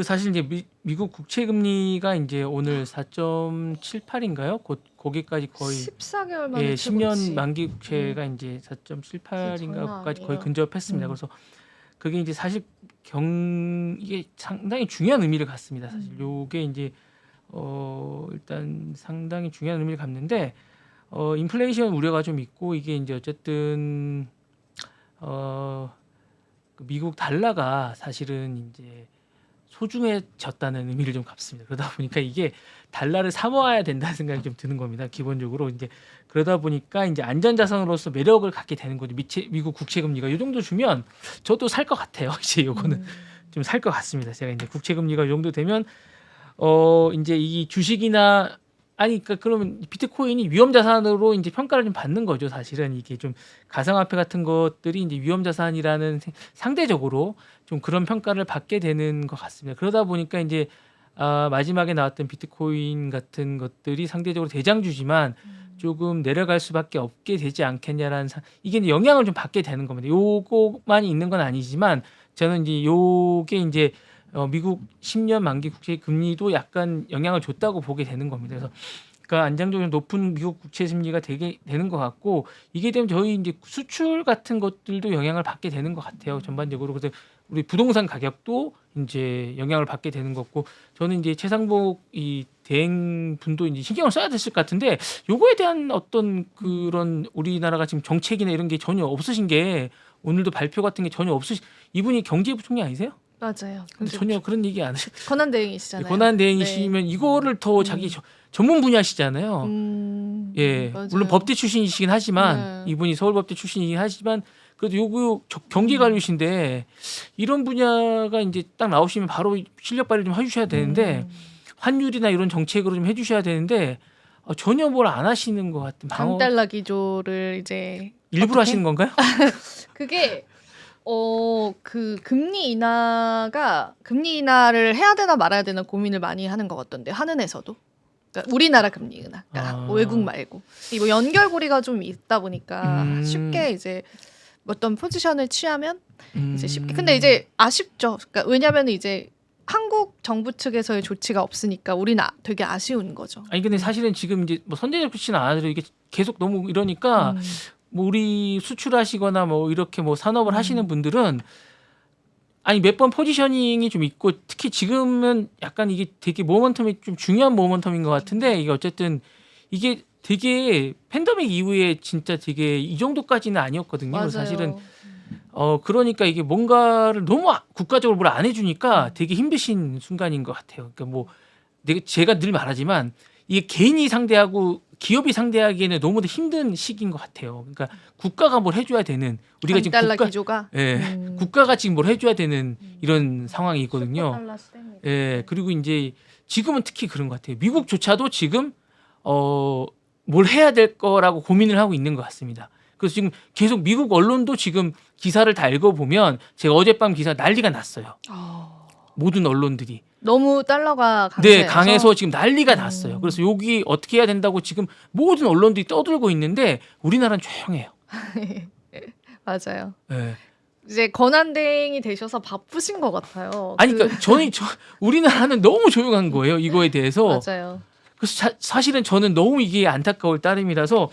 사실 이제 미국 국채 금리가 이제 오늘 4.78인가요? 곧 거기까지 거의 14개월 만에 예, 10년 최고치. 만기 국채가 이제 4.78인가까지 장난 거의 아니에요. 근접했습니다. 그래서 그게 이제 사실 이게 상당히 중요한 의미를 갖습니다. 사실 요게 이제 일단 상당히 중요한 의미를 갖는데 인플레이션 우려가 좀 있고 이게 이제 어쨌든 그 미국 달러가 사실은 이제 소중해졌다는 의미를 좀 갖습니다. 그러다 보니까 이게 달러를 사 모아야 된다는 생각이 좀 드는 겁니다. 기본적으로 이제 그러다 보니까 이제 안전자산으로서 매력을 갖게 되는 거죠. 미국 국채 금리가 이 정도 주면 저도 살 것 같아요. 이제 요거는 좀 살 것 같습니다. 제가 이제 국채 금리가 이 정도 되면 이제 이 주식이나 아니 그러니까 그러면 비트코인이 위험 자산으로 이제 평가를 좀 받는 거죠. 사실은 이게 좀 가상화폐 같은 것들이 이제 위험 자산이라는 상대적으로 좀 그런 평가를 받게 되는 것 같습니다. 그러다 보니까 이제 마지막에 나왔던 비트코인 같은 것들이 상대적으로 대장주지만 조금 내려갈 수밖에 없게 되지 않겠냐라는 이게 이제 영향을 좀 받게 되는 겁니다. 요거만이 있는 건 아니지만 저는 이제 요게 이제 미국 10년 만기 국채 금리도 약간 영향을 줬다고 보게 되는 겁니다. 그래서 그러니까 안정적으로 높은 미국 국채 금리가 되게 되는 것 같고 이게 되면 저희 이제 수출 같은 것들도 영향을 받게 되는 것 같아요. 전반적으로 그래서 우리 부동산 가격도 이제 영향을 받게 되는 거고 저는 이제 최상복 이 대행 분도 이제 신경을 써야 됐을 것 같은데 요거에 대한 어떤 그런 우리나라가 지금 정책이나 이런 게 전혀 없으신 게 오늘도 발표 같은 게 전혀 이분이 경제부총리 아니세요? 맞아요. 근데 전혀 그런 얘기 안 하셨. 권한 대행이시잖아요. 권한 대행이시면 이거를 더 자기 전문 분야시잖아요. 예, 맞아요. 물론 법대 출신이시긴 하지만 네. 이분이 서울법대 출신이긴 하지만 그래도 요거 경제 관료신데 이런 분야가 이제 딱 나오시면 바로 실력 발휘 좀 해주셔야 되는데 환율이나 이런 정책으로 좀 해주셔야 되는데 전혀 뭘 안 하시는 것 같은 강달러 기조를 이제 일부러 어떻게? 하시는 건가요? 그게 그 금리 인하를 해야 되나 말아야 되나 고민을 많이 하는 것 같던데 한은에서도. 그러니까 우리나라 금리 인하, 그러니까 외국 말고 이거 연결고리가 좀 있다 보니까 쉽게 이제 어떤 포지션을 취하면 이제 쉽게. 근데 이제 아쉽죠. 그러니까 왜냐하면 이제 한국 정부 측에서의 조치가 없으니까 우리는 되게 아쉬운 거죠. 아니 근데 사실은 지금 이제 뭐 선제적 조치는 안 하더라도 이게 계속 너무 이러니까 뭐 우리 수출하시거나 뭐 이렇게 뭐 산업을 하시는 분들은 아니 몇 번 포지셔닝이 좀 있고 특히 지금은 약간 이게 되게 모멘텀이 좀 중요한 모멘텀인 것 같은데 이게 어쨌든 이게 되게 팬데믹 이후에 진짜 되게 이 정도까지는 아니었거든요. 맞아요. 사실은 그러니까 이게 뭔가를 너무 국가적으로 뭘 안 해주니까 되게 힘드신 순간인 것 같아요. 그러니까 뭐 제가 늘 말하지만 이게 개인이 상대하고 기업이 상대하기에는 너무도 힘든 시기인 것 같아요. 그러니까 국가가 뭘 해줘야 되는 우리가 지금 강달러 기조가 국가가 지금 뭘 해줘야 되는 이런 상황이 있거든요. 예, 그리고 이제 지금은 특히 그런 것 같아요. 미국조차도 지금 뭘 해야 될 거라고 고민을 하고 있는 것 같습니다. 그래서 지금 계속 미국 언론도 지금 기사를 다 읽어보면 제가 어젯밤 기사 난리가 났어요. 모든 언론들이. 너무 달러가 강해서. 네, 강해서 지금 난리가 났어요. 그래서 여기 어떻게 해야 된다고 지금 모든 언론들이 떠들고 있는데 우리나라는 조용해요. 맞아요. 네. 이제 권한대행이 되셔서 바쁘신 것 같아요. 아니 그러니까 우리나라는 너무 조용한 거예요. 이거에 대해서. 맞아요. 그래서 사실은 저는 너무 이게 안타까울 따름이라서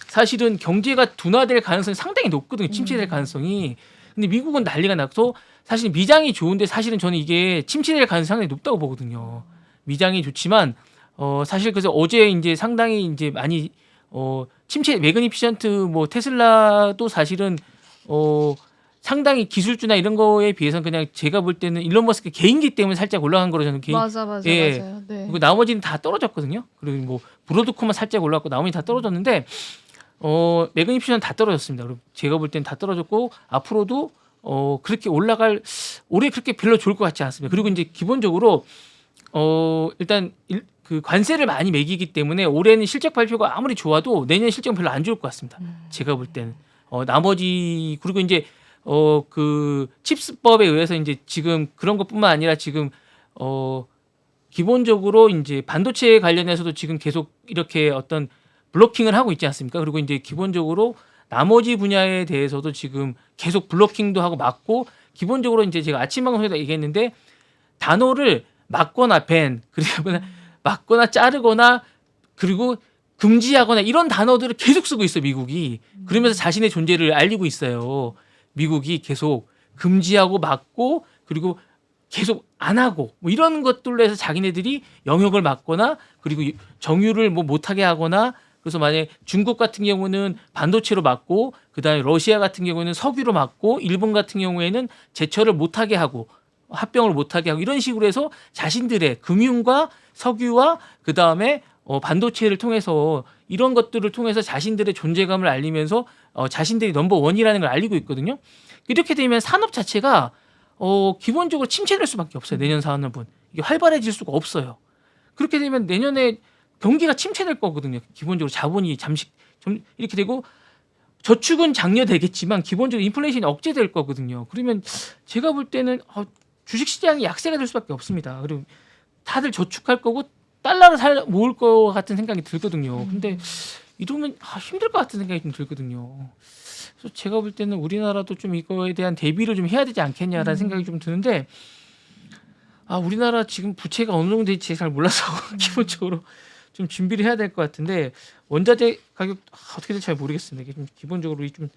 사실은 경제가 둔화될 가능성이 상당히 높거든요. 침체될 가능성이. 근데 미국은 난리가 나서 사실 미장이 좋은데 사실은 저는 이게 침체될 가능성이 상당히 높다고 보거든요. 미장이 좋지만 사실 그래서 어제 이제 상당히 이제 많이 매그니피션트 뭐 테슬라도 사실은 상당히 기술주나 이런 거에 비해서는 그냥 제가 볼 때는 일론 머스크 개인기 때문에 살짝 올라간 거로 저는 맞아요. 네. 그리고 나머지는 다 떨어졌거든요. 그리고 뭐 브로드콤만 살짝 올랐고 나머지 다 떨어졌는데 매그니피션 다 떨어졌습니다. 그리고 제가 볼 때는 다 떨어졌고 앞으로도 그렇게 올해 그렇게 별로 좋을 것 같지 않습니다. 그리고 이제 기본적으로 일단 그 관세를 많이 매기기 때문에 올해는 실적 발표가 아무리 좋아도 내년 실적은 별로 안 좋을 것 같습니다. 제가 볼 때는 나머지 그리고 이제 그 칩스법에 의해서 이제 지금 그런 것뿐만 아니라 지금 기본적으로 이제 반도체 관련해서도 지금 계속 이렇게 어떤 블로킹을 하고 있지 않습니까? 그리고 이제 기본적으로 나머지 분야에 대해서도 지금 계속 블로킹도 하고 막고 기본적으로 이제 제가 아침 방송에서 얘기했는데 단어를 막거나 밴 그리고 막거나 자르거나 그리고 금지하거나 이런 단어들을 계속 쓰고 있어요, 미국이. 그러면서 자신의 존재를 알리고 있어요. 미국이 계속 금지하고 막고 그리고 계속 안 하고 뭐 이런 것들로 해서 자기네들이 영역을 막거나 그리고 정유를 뭐 못하게 하거나 그래서 만약에 중국 같은 경우는 반도체로 막고 그다음에 러시아 같은 경우는 석유로 막고 일본 같은 경우에는 제철을 못하게 하고 합병을 못하게 하고 이런 식으로 해서 자신들의 금융과 석유와 그다음에 반도체를 통해서 이런 것들을 통해서 자신들의 존재감을 알리면서 자신들이 넘버원이라는 걸 알리고 있거든요. 이렇게 되면 산업 자체가 기본적으로 침체될 수밖에 없어요. 내년 산업은 이게 활발해질 수가 없어요. 그렇게 되면 내년에 경기가 침체될 거거든요. 기본적으로 자본이 잠시 좀 이렇게 되고 저축은 장려되겠지만 기본적으로 인플레이션이 억제될 거거든요. 그러면 제가 볼 때는 주식시장이 약세가 될 수밖에 없습니다. 그리고 다들 저축할 거고 달러를 모을 거 같은 생각이 들거든요. 근데 이러면 힘들 것 같은 생각이 좀 들거든요. 그래서 제가 볼 때는 우리나라도 좀 이거에 대한 대비를 좀 해야 되지 않겠냐라는 생각이 좀 드는데 우리나라 지금 부채가 어느 정도 될지 잘 몰라서 기본적으로 좀 준비를 해야 될 것 같은데 원자재 가격 어떻게 될지 잘 모르겠습니다. 이게 좀 기본적으로 좀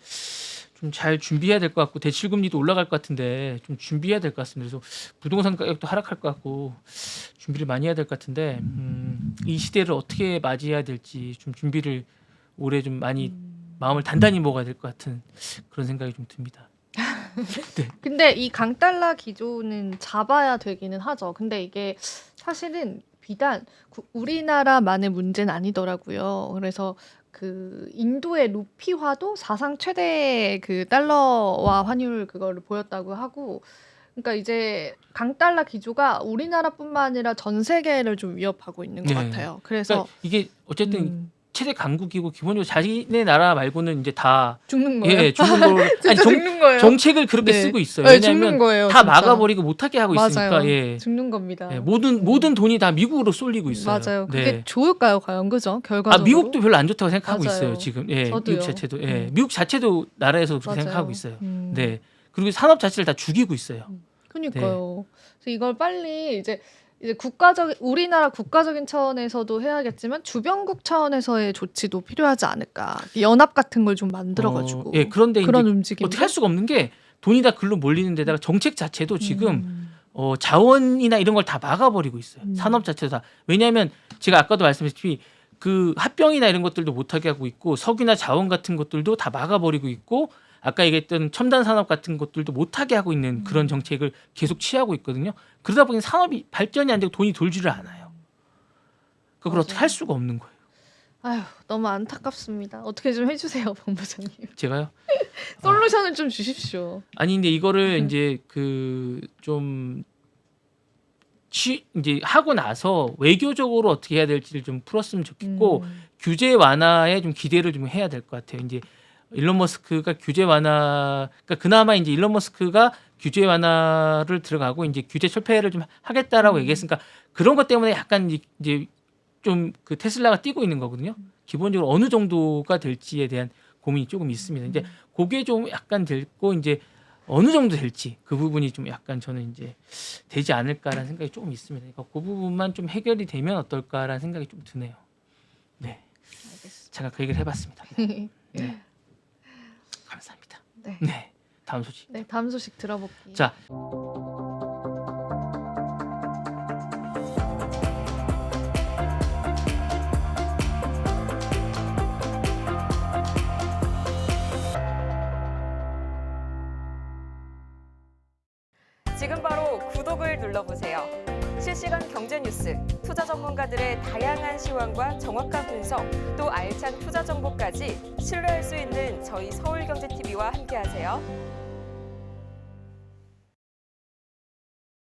잘 준비해야 될 것 같고 대출금리도 올라갈 것 같은데 좀 준비해야 될 것 같습니다. 그래서 부동산 가격도 하락할 것 같고 준비를 많이 해야 될 것 같은데 이 시대를 어떻게 맞이해야 될지 좀 준비를 올해 좀 많이 마음을 단단히 먹어야 될 것 같은 그런 생각이 좀 듭니다. 네. 근데 이 강달러 기조는 잡아야 되기는 하죠. 근데 이게 사실은 비단 우리나라만의 문제는 아니더라고요. 그래서 그 인도의 루피화도 사상 최대 그 달러와 환율 그거를 보였다고 하고, 그러니까 이제 강달러 기조가 우리나라뿐만 아니라 전 세계를 좀 위협하고 있는 것 같아요. 그래서 그러니까 이게 어쨌든 최대 강국이고 기본적으로 자기네 나라 말고는 이제 다 죽는 거예요. 예, 죽는 거로 죽는 거예요. 정책을 그렇게 네. 쓰고 있어요. 네, 왜냐하면 죽는 거예요, 다 진짜. 막아버리고 못하게 하고 있으니까 맞아요. 예. 죽는 겁니다. 예, 모든 돈이 다 미국으로 쏠리고 있어요. 맞아요. 그게 네. 좋을까요, 과연 그죠? 결과적으로. 미국도 별로 안 좋다고 생각하고 맞아요. 있어요. 지금 예, 저도요. 미국 자체도 미국 자체도 나라에서 그렇게 맞아요. 생각하고 있어요. 네. 그리고 산업 자체를 다 죽이고 있어요. 그러니까요. 그래서 이걸 빨리 이제 우리나라 국가적인 차원에서도 해야겠지만 주변국 차원에서의 조치도 필요하지 않을까. 연합 같은 걸 좀 만들어가지고. 예, 그런데 그런 이제 움직임. 어떻게 할 수가 없는 게 돈이 다 글로 몰리는 데다가 정책 자체도 지금 자원이나 이런 걸 다 막아버리고 있어요. 산업 자체도 다. 왜냐하면 제가 아까도 말씀드렸듯이 그 합병이나 이런 것들도 못하게 하고 있고 석유나 자원 같은 것들도 다 막아버리고 있고 아까 얘기했던 첨단 산업 같은 것들도 못하게 하고 있는 그런 정책을 계속 취하고 있거든요. 그러다 보니 산업이 발전이 안 되고 돈이 돌지를 않아요. 그걸 어떻게 할 수가 없는 거예요. 아휴, 너무 안타깝습니다. 어떻게 좀 해주세요, 본부장님. 제가요? 솔루션을 좀 주십시오. 아니 근데 이거를 이제 이제 하고 나서 외교적으로 어떻게 해야 될지를 좀 풀었으면 좋겠고 규제 완화에 좀 기대를 좀 해야 될 것 같아요. 이제 일론 머스크가 규제 완화, 그러니까 그나마 이제 일론 머스크가 규제 완화를 들어가고 이제 규제 철폐를 좀 하겠다라고 얘기했으니까 그런 것 때문에 약간 이제 좀 그 테슬라가 뛰고 있는 거거든요. 기본적으로 어느 정도가 될지에 대한 고민이 조금 있습니다. 이제 그게 좀 약간 됐고 이제 어느 정도 될지 그 부분이 좀 약간 저는 이제 되지 않을까라는 생각이 조금 있습니다. 그러니까 그 부분만 좀 해결이 되면 어떨까라는 생각이 좀 드네요. 네, 알겠습니다. 제가 그 얘기를 해봤습니다. 네. 감사합니다. 네. 네, 다음 소식. 네, 다음 소식 들어볼게요. 자, 지금 바로 구독을 눌러보세요. 실시간 경제 뉴스, 투자 전문가들의 다양한 시황과 정확한 분석, 또 알찬 투자 정보까지 신뢰할 수 있는 저희 서울경제TV와 함께하세요.